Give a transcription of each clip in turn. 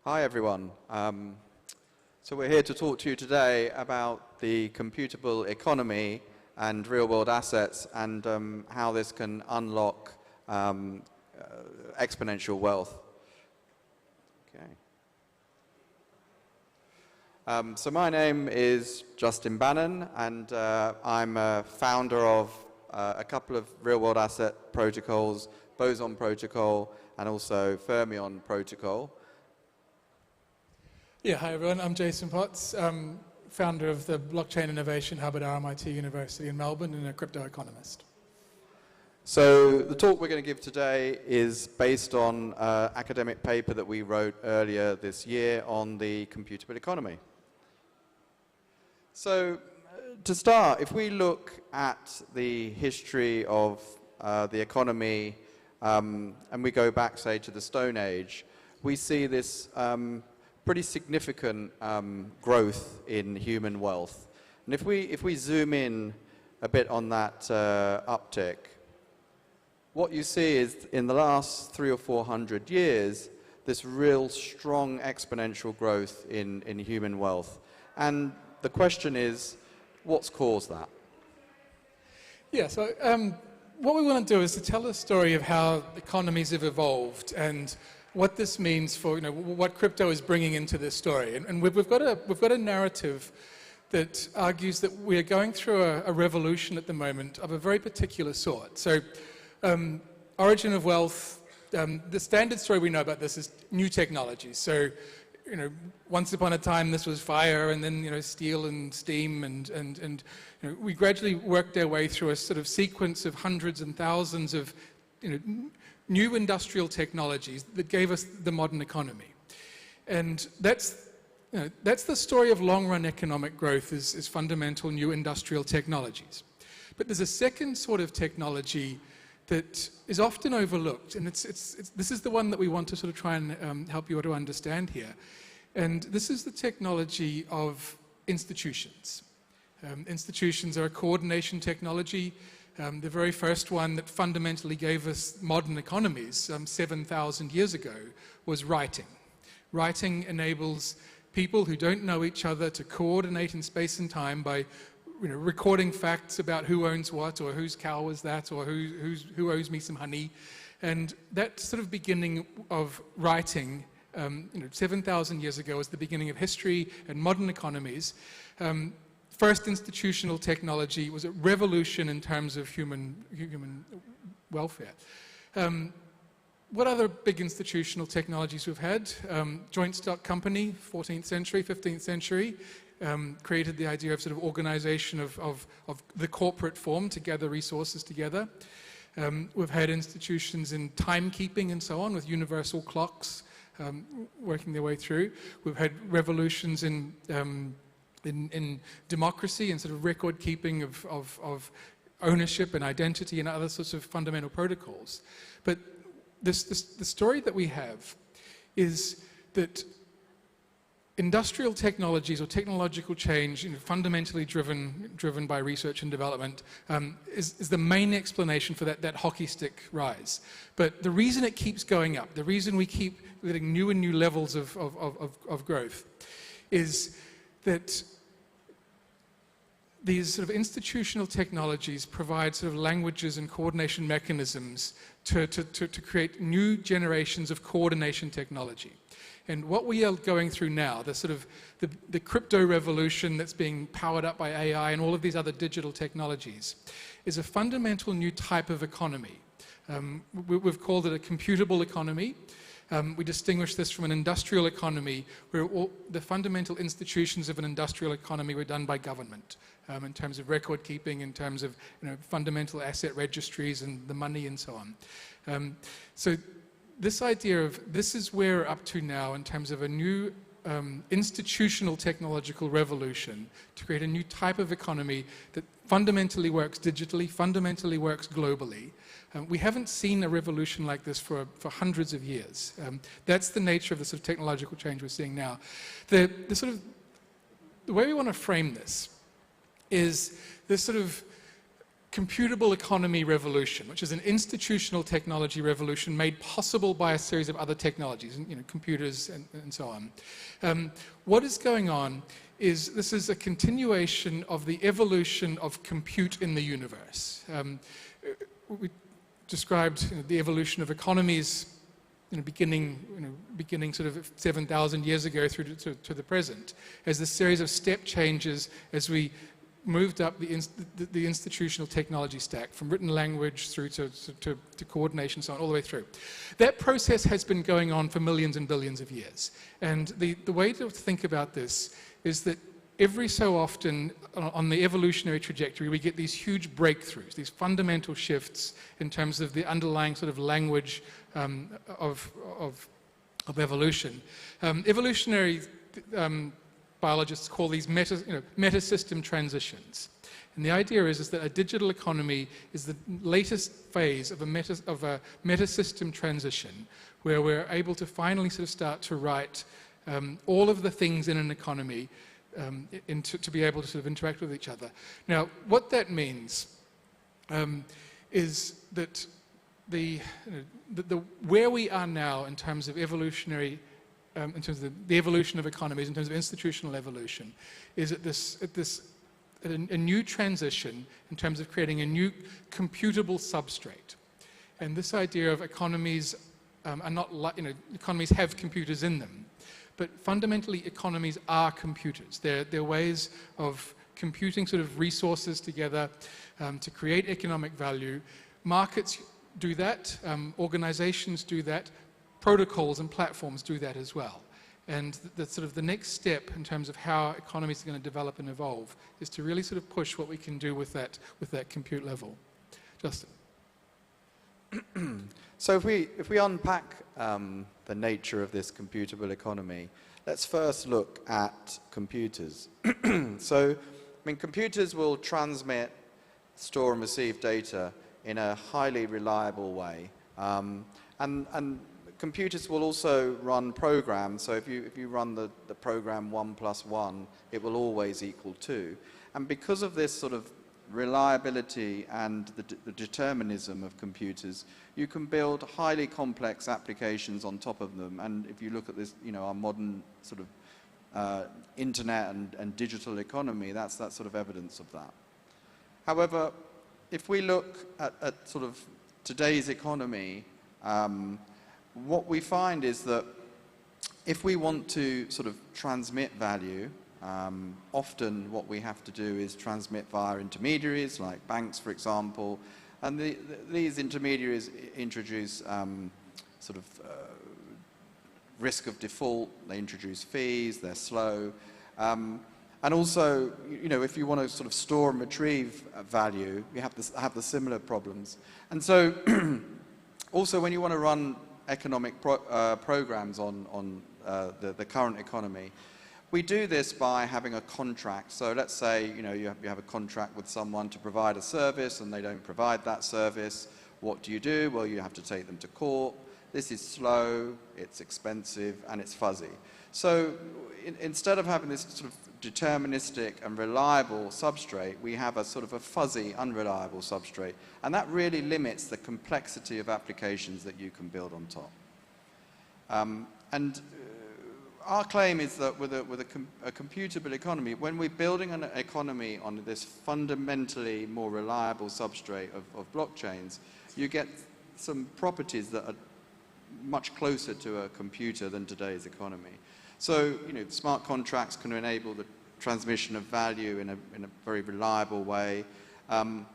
Hi everyone. So we're here to talk to you today about the computable economy and real-world assets and how this can unlock exponential wealth. Okay. So my name is Justin Banon, and I'm a founder of a couple of real-world asset protocols, Boson Protocol and also Fermion Protocol. Yeah, hi everyone, I'm Jason Potts, founder of the Blockchain Innovation Hub at RMIT University in Melbourne and a crypto economist. So the talk we're going to give today is based on an academic paper that we wrote earlier this year on the computable economy. So to start, if we look at the history of the economy and we go back, say, to the Stone Age, we see this pretty significant growth in human wealth. And if we zoom in a bit on that uptick, what you see is in the last 300 or 400 years, this real strong exponential growth in human wealth. And the question is, what's caused that? Yeah, so what we want to do is to tell a story of how economies have evolved and what this means for, what crypto is bringing into this story. And we've got a narrative that argues that we are going through a revolution at the moment of a very particular sort. So origin of wealth, the standard story we know about this is new technologies. So, once upon a time this was fire, and then, steel and steam, and we gradually worked our way through a sort of sequence of hundreds and thousands of, new industrial technologies that gave us the modern economy. And that's the story of long-run economic growth, is fundamental new industrial technologies. But there's a second sort of technology that is often overlooked, and this is the one that we want to sort of try and help you to understand here. And this is the technology of institutions. Institutions are a coordination technology. The very first one that fundamentally gave us modern economies 7,000 years ago was writing. Writing enables people who don't know each other to coordinate in space and time by recording facts about who owns what, or whose cow was that, or who owes me some honey. And that sort of beginning of writing 7,000 years ago was the beginning of history and modern economies. First institutional technology was a revolution in terms of human welfare. What other big institutional technologies we've had? Joint stock company, 14th century, 15th century, created the idea of sort of organization of the corporate form to gather resources together. We've had institutions in timekeeping and so on, with universal clocks working their way through. We've had revolutions in democracy and sort of record keeping of ownership and identity and other sorts of fundamental protocols. But the story that we have is that industrial technologies or technological change, fundamentally driven by research and development, is the main explanation for that hockey stick rise. But the reason it keeps going up, the reason we keep getting new and new levels of growth, is that these sort of institutional technologies provide sort of languages and coordination mechanisms to create new generations of coordination technology. And what we are going through now, the sort of the crypto revolution that's being powered up by AI and all of these other digital technologies, is a fundamental new type of economy. We've called it a computable economy. We distinguish this from an industrial economy, where all the fundamental institutions of an industrial economy were done by government, in terms of record keeping, in terms of fundamental asset registries and the money and so on. So this idea of this is where we're up to now in terms of a new institutional technological revolution to create a new type of economy that fundamentally works digitally, fundamentally works globally. We haven't seen a revolution like this for hundreds of years. That's the nature of the sort of technological change we're seeing now. The way we want to frame this is this sort of computable economy revolution, which is an institutional technology revolution made possible by a series of other technologies, computers and so on. What is going on is this is a continuation of the evolution of compute in the universe. We described the evolution of economies beginning sort of 7,000 years ago through to the present, as this series of step changes as we moved up the institutional technology stack from written language through to coordination, so on, all the way through. That process has been going on for millions and billions of years. And the way to think about this is that every so often on the evolutionary trajectory, we get these huge breakthroughs, these fundamental shifts in terms of the underlying sort of language of evolution. Evolutionary biologists call these meta-system transitions. And the idea is that a digital economy is the latest phase of a meta-system transition where we're able to finally sort of start to write all of the things in an economy to be able to sort of interact with each other. Now, what that means is that where we are now in terms of evolutionary, in terms of the evolution of economies, in terms of institutional evolution, is at a new transition in terms of creating a new computable substrate. And this idea of economies are not like, economies have computers in them, but fundamentally economies are computers. They're ways of computing sort of resources together to create economic value. Markets do that, organizations do that, protocols and platforms do that as well. And that's sort of the next step in terms of how economies are going to develop and evolve, is to really sort of push what we can do with that compute level. Justin. So if we unpack the nature of this computable economy, let's first look at computers. So, computers will transmit, store and receive data in a highly reliable way. And computers will also run programs. So if you run the program 1 + 1, it will always equal 2. And because of this sort of reliability and the determinism of computers, you can build highly complex applications on top of them. And if you look at this, our modern sort of internet and digital economy, that's sort of evidence of that. However, if we look at sort of today's economy, what we find is that if we want to sort of transmit value, often what we have to do is transmit via intermediaries, like banks, for example. And these intermediaries introduce sort of risk of default. They introduce fees. They're slow. And also, if you want to sort of store and retrieve value, you have the similar problems. And so, also when you want to run economic programs on the current economy, we do this by having a contract. So let's say you have a contract with someone to provide a service and they don't provide that service. What do? Well, you have to take them to court. This is slow, it's expensive, and it's fuzzy. So instead of having this sort of deterministic and reliable substrate, we have a sort of a fuzzy, unreliable substrate. And that really limits the complexity of applications that you can build on top. Our claim is that with a computable economy, when we're building an economy on this fundamentally more reliable substrate of blockchains, you get some properties that are much closer to a computer than today's economy. So, smart contracts can enable the transmission of value in a very reliable way. When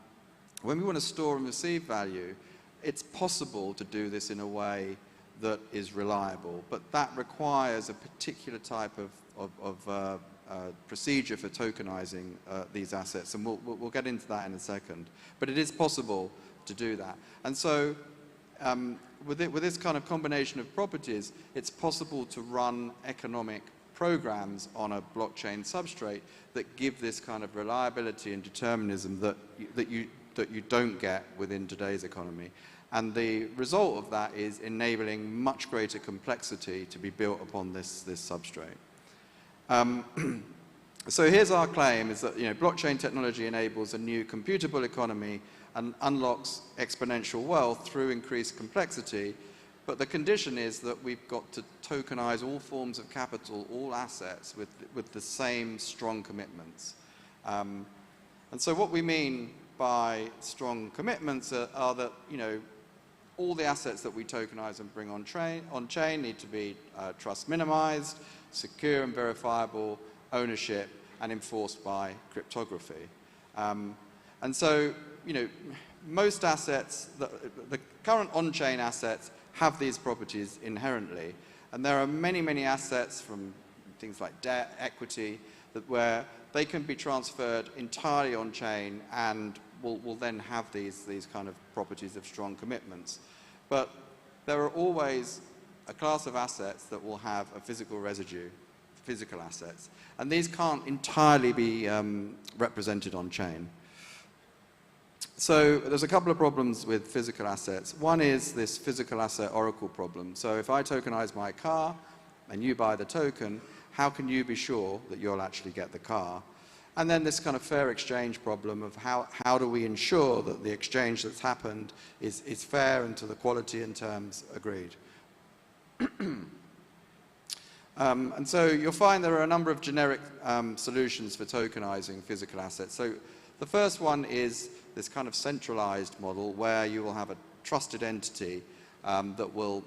we want to store and receive value, it's possible to do this in a way that is reliable, but that requires a particular type of procedure for tokenizing these assets, and we'll get into that in a second. But it is possible to do that. And so with this kind of combination of properties, it's possible to run economic programs on a blockchain substrate that give this kind of reliability and determinism that you don't get within today's economy. And the result of that is enabling much greater complexity to be built upon this substrate. So here's our claim, is that blockchain technology enables a new computable economy and unlocks exponential wealth through increased complexity. But the condition is that we've got to tokenize all forms of capital, all assets, with the same strong commitments. And so what we mean by strong commitments are that, all the assets that we tokenize and bring on chain need to be trust minimized, secure and verifiable, ownership, and enforced by cryptography. And so, most assets, the current on-chain assets have these properties inherently. And there are many, many assets from things like debt, equity, where they can be transferred entirely on-chain and will then have these kind of properties of strong commitments. But there are always a class of assets that will have a physical residue, physical assets. And these can't entirely be represented on-chain. So there's a couple of problems with physical assets. One is this physical asset oracle problem. So if I tokenize my car and you buy the token, how can you be sure that you'll actually get the car? And then this kind of fair exchange problem of how do we ensure that the exchange that's happened is fair and to the quality and terms agreed. And so you'll find there are a number of generic solutions for tokenizing physical assets. So the first one is this kind of centralized model where you will have a trusted entity that will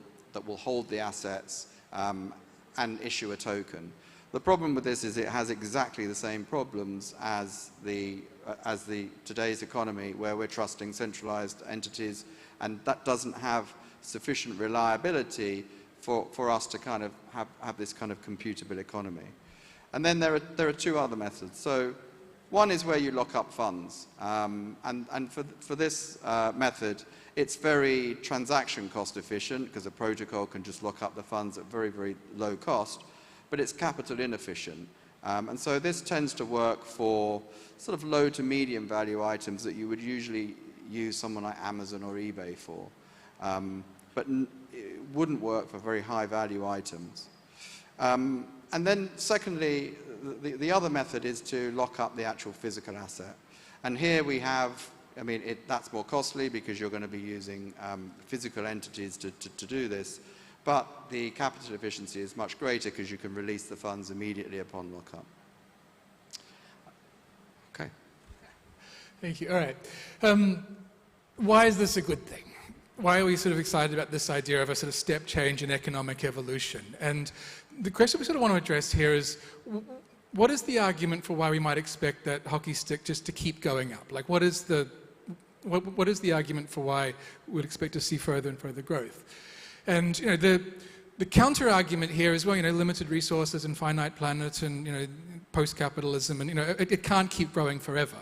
hold the assets and issue a token. The problem with this is it has exactly the same problems as today's economy, where we're trusting centralized entities, and that doesn't have sufficient reliability for us to kind of have this kind of computable economy. And then there are two other methods. So one is where you lock up funds, and for this method, it's very transaction cost efficient because a protocol can just lock up the funds at very, very low cost, but it's capital inefficient. And so this tends to work for sort of low to medium value items that you would usually use someone like Amazon or eBay for, but it wouldn't work for very high value items. And then secondly, the other method is to lock up the actual physical asset. And here we have, that's more costly because you're going to be using physical entities to do this, but the capital efficiency is much greater because you can release the funds immediately upon lockup. Okay. Thank you. All right. Why is this a good thing? Why are we sort of excited about this idea of a sort of step change in economic evolution? And the question we sort of want to address here is, what is the argument for why we might expect that hockey stick just to keep going up? Like, what is the argument for why we'd expect to see further and further growth? And the counter argument here is, well, limited resources and finite planet and post-capitalism, and it can't keep growing forever.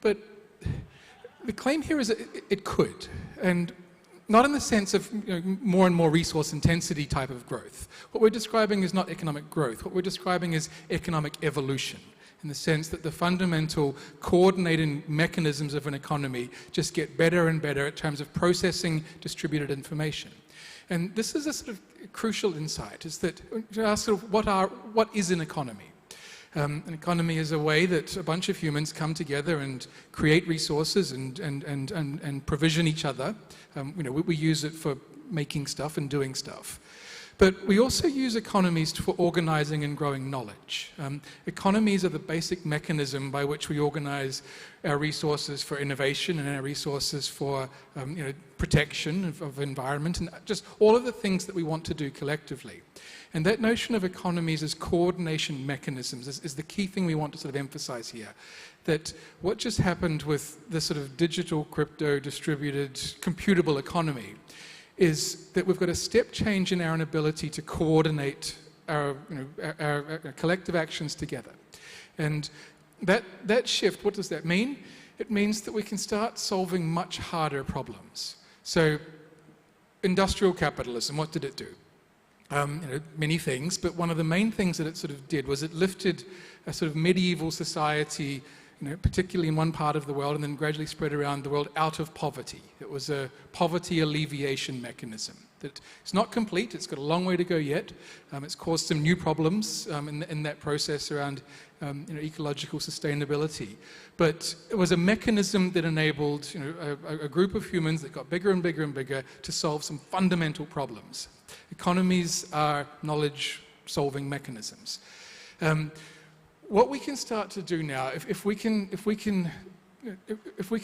But the claim here is that it could, and not in the sense of more and more resource intensity type of growth. What we're describing is not economic growth. What we're describing is economic evolution, in the sense that the fundamental coordinating mechanisms of an economy just get better and better in terms of processing distributed information. And this is a sort of crucial insight, is that to ask sort of what is an economy? An economy is a way that a bunch of humans come together and create resources and provision each other. We use it for making stuff and doing stuff. But we also use economies for organizing and growing knowledge. Economies are the basic mechanism by which we organize our resources for innovation and our resources for protection of environment and just all of the things that we want to do collectively. And that notion of economies as coordination mechanisms is the key thing we want to sort of emphasize here. That what just happened with the sort of digital, crypto, distributed, computable economy is that we've got a step change in our inability to coordinate our collective actions together. And that shift, what does that mean? It means that we can start solving much harder problems. So industrial capitalism, what did it do? Many things, but one of the main things that it sort of did was it lifted a sort of medieval society particularly in one part of the world, and then gradually spread around the world out of poverty. It was a poverty alleviation mechanism. That it's not complete, it's got a long way to go yet. It's caused some new problems in that process around ecological sustainability. But it was a mechanism that enabled a group of humans that got bigger and bigger and bigger to solve some fundamental problems. Economies are knowledge-solving mechanisms. What we can start to do now, if we can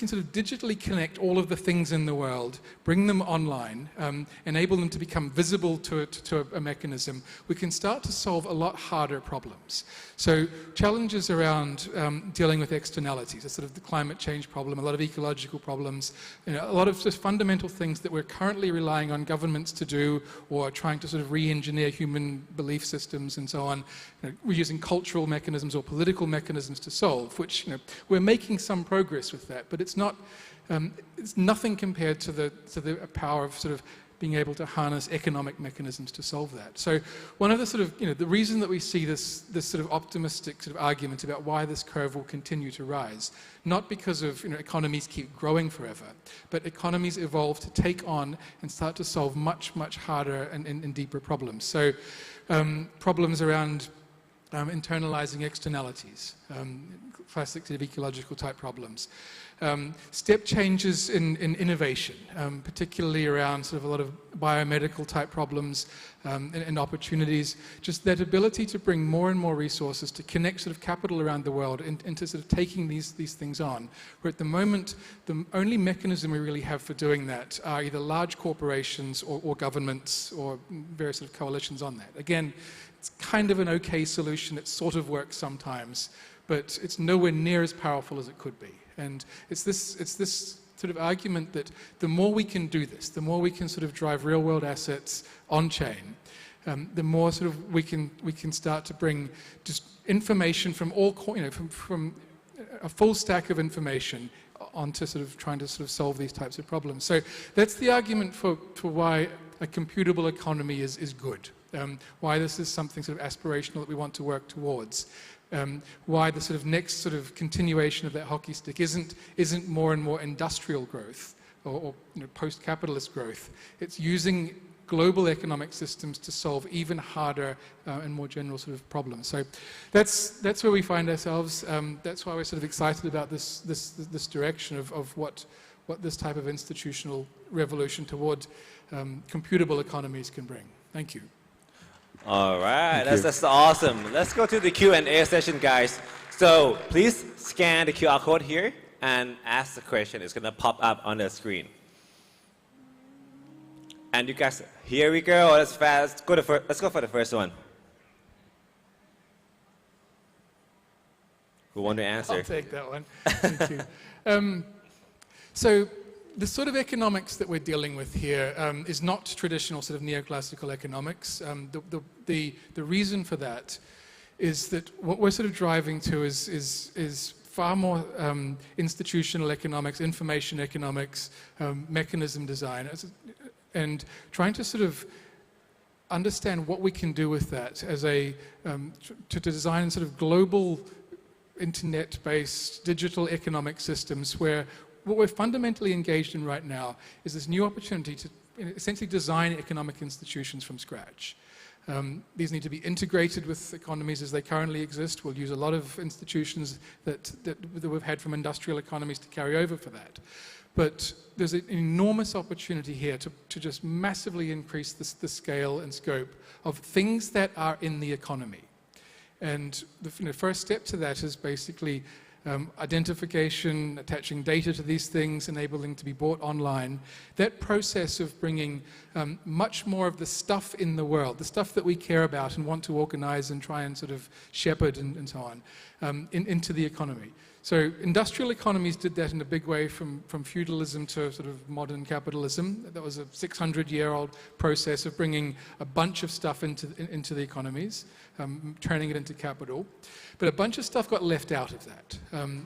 sort of digitally connect all of the things in the world, bring them online, enable them to become visible to a mechanism, we can start to solve a lot harder problems. So challenges around dealing with externalities, sort of the climate change problem, a lot of ecological problems, a lot of just fundamental things that we're currently relying on governments to do, or trying to sort of re-engineer human belief systems and so on. We're using cultural mechanisms or political mechanisms to solve, which we're making some progress with that, but it's not, it's nothing compared to the power of sort of being able to harness economic mechanisms to solve that. So one of the sort of, the reason that we see this sort of optimistic sort of argument about why this curve will continue to rise, not because of economies keep growing forever, but economies evolve to take on and start to solve much, much harder and deeper problems. So problems around internalizing externalities, classic sort of ecological type problems. Step changes in innovation, particularly around sort of a lot of biomedical type problems and opportunities. Just that ability to bring more and more resources to connect sort of capital around the world into sort of taking these things on. Where at the moment, the only mechanism we really have for doing that are either large corporations or governments or various sort of coalitions on that. Again, it's kind of an okay solution. It sort of works sometimes, but it's nowhere near as powerful as it could be. And it's this sort of argument that the more we can do this, the more we can sort of drive real-world assets on-chain, the more sort of we can start to bring just information from all, from a full stack of information onto sort of trying to sort of solve these types of problems. So that's the argument for why a computable economy is good. Why this is something sort of aspirational that we want to work towards. Why the sort of next sort of continuation of that hockey stick isn't more and more industrial growth or post-capitalist growth. It's using global economic systems to solve even harder and more general sort of problems. So that's where we find ourselves. That's why we're sort of excited about this direction of what this type of institutional revolution toward computable economies can bring. Thank you. All right, that's awesome. Let's go to the Q&A session, guys. So please scan the QR code here and ask the question. It's going to pop up on the screen. And you guys, here we go. Let's fast. Let's go for the first one. Who want to answer? I'll take that one. Thank you. So the sort of economics that we're dealing with here is not traditional sort of neoclassical economics. The reason for that is that what we're sort of driving to is far more institutional economics, information economics, mechanism design, and trying to sort of understand what we can do with that as to design sort of global internet-based digital economic systems where what we're fundamentally engaged in right now is this new opportunity to essentially design economic institutions from scratch. These need to be integrated with economies as they currently exist. We'll use a lot of institutions that we've had from industrial economies to carry over for that. But there's an enormous opportunity here to just massively increase the scale and scope of things that are in the economy. And the first step to that is basically identification, attaching data to these things, enabling to be bought online. That process of bringing much more of the stuff in the world, the stuff that we care about and want to organize and try and sort of shepherd and so on, into the economy. So industrial economies did that in a big way from feudalism to sort of modern capitalism. That was a 600-year-old process of bringing a bunch of stuff into the economies, turning it into capital. But a bunch of stuff got left out of that.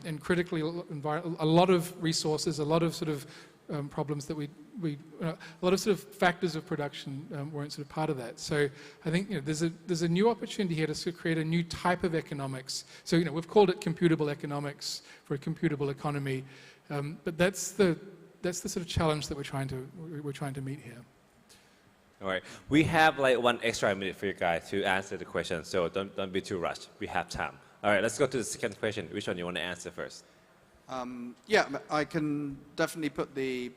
And critically, a lot of resources, a lot of sort of problems that we a lot of sort of factors of production weren't sort of part of that. So I think there's a new opportunity here to sort of create a new type of economics. So we've called it computable economics for a computable economy, but that's the sort of challenge that we're trying to meet here. All right, we have like 1 extra minute for you guys to answer the question, so don't be too rushed. We have time. All right, let's go to the second question. Which one you want to answer first? Yeah, I can definitely put the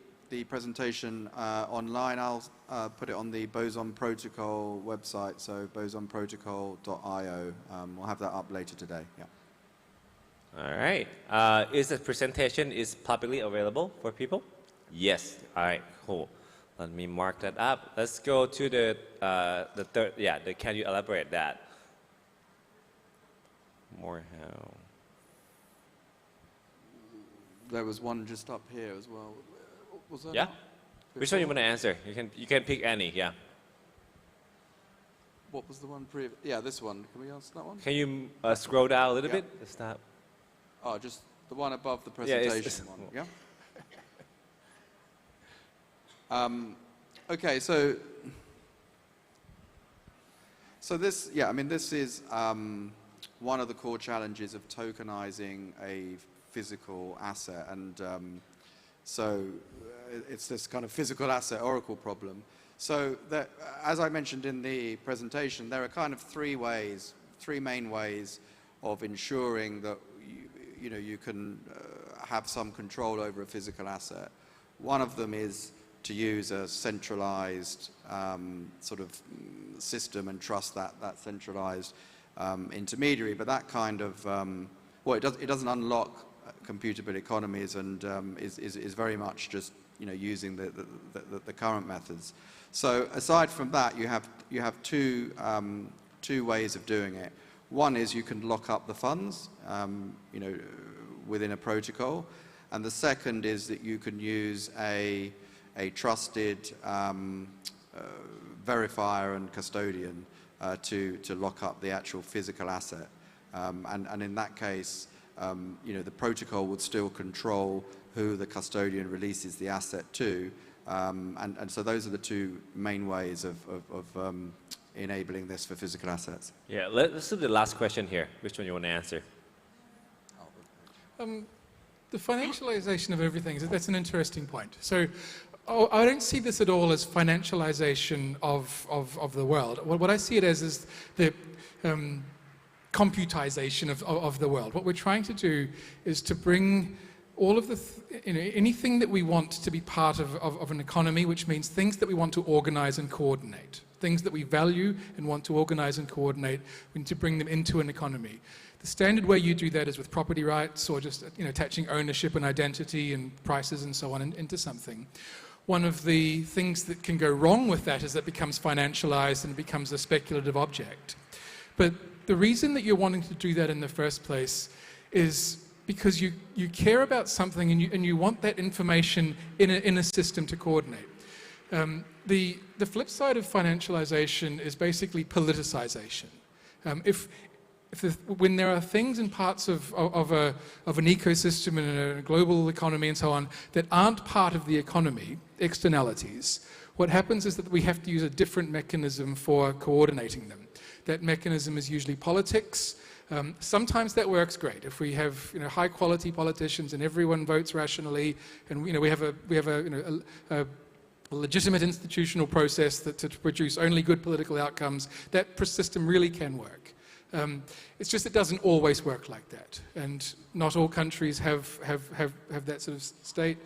presentation online. I'll put it on the Boson Protocol website, so bosonprotocol.io. We'll have that up later today. Yeah. All right. Is the presentation publicly available for people? Yes. All right. Cool. Let me mark that up. Let's go to the third. Yeah. Can you elaborate that more? How? There was one just up here as well. Was that? Yeah. Which one you want to answer? You can pick any. Yeah. What was the one previous? Yeah, this one. Can we answer that one? Can you scroll down a little bit? Stop. Oh, just the one above the presentation one. Yeah. Okay, so this, yeah, I mean, this is one of the core challenges of tokenizing a physical asset, and so it's this kind of physical asset oracle problem. So that, as I mentioned in the presentation, there are kind of three main ways of ensuring that you can have some control over a physical asset. One of them is to use a centralized sort of system and trust that centralized intermediary, but that kind of, well, it doesn't unlock computable economies, and is very much just using the current methods. So aside from that, you have two ways of doing it. One is you can lock up the funds, within a protocol, and the second is that you can use a trusted verifier and custodian to lock up the actual physical asset, and in that case, the protocol would still control who the custodian releases the asset to, and so those are the two main ways of enabling this for physical assets. Yeah, let's do the last question here. Which one you want to answer? The financialization of everything, that's an interesting point. So I don't see this at all as financialization of the world. What I see it as is the computization of the world. What we're trying to do is to bring all of the, anything that we want to be part of an economy, which means things that we want to organize and coordinate, things that we value and want to organize and coordinate, we need to bring them into an economy. The standard way you do that is with property rights, or just attaching ownership and identity and prices and so on into something. One of the things that can go wrong with that is that it becomes financialized and becomes a speculative object. But the reason that you're wanting to do that in the first place is because you care about something and you want that information in a system to coordinate. The flip side of financialization is basically politicization. When there are things and parts of an ecosystem and a global economy and so on that aren't part of the economy, externalities, what happens is that we have to use a different mechanism for coordinating them. That mechanism is usually politics. Sometimes that works great. If we have high quality politicians and everyone votes rationally, and we have a legitimate institutional process to produce only good political outcomes, that system really can work. It's just it doesn't always work like that, and not all countries have that sort of state.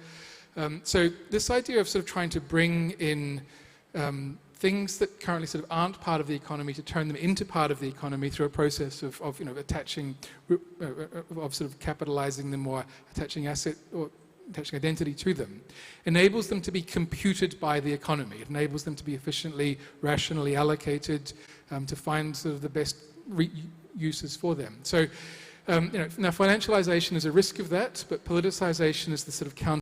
So this idea of sort of trying to bring in things that currently sort of aren't part of the economy, to turn them into part of the economy through a process of attaching, of sort of capitalizing them or attaching asset or attaching identity to them, enables them to be computed by the economy. It enables them to be efficiently, rationally allocated, to find sort of the best uses for them. So, now financialization is a risk of that, but politicization is the sort of counter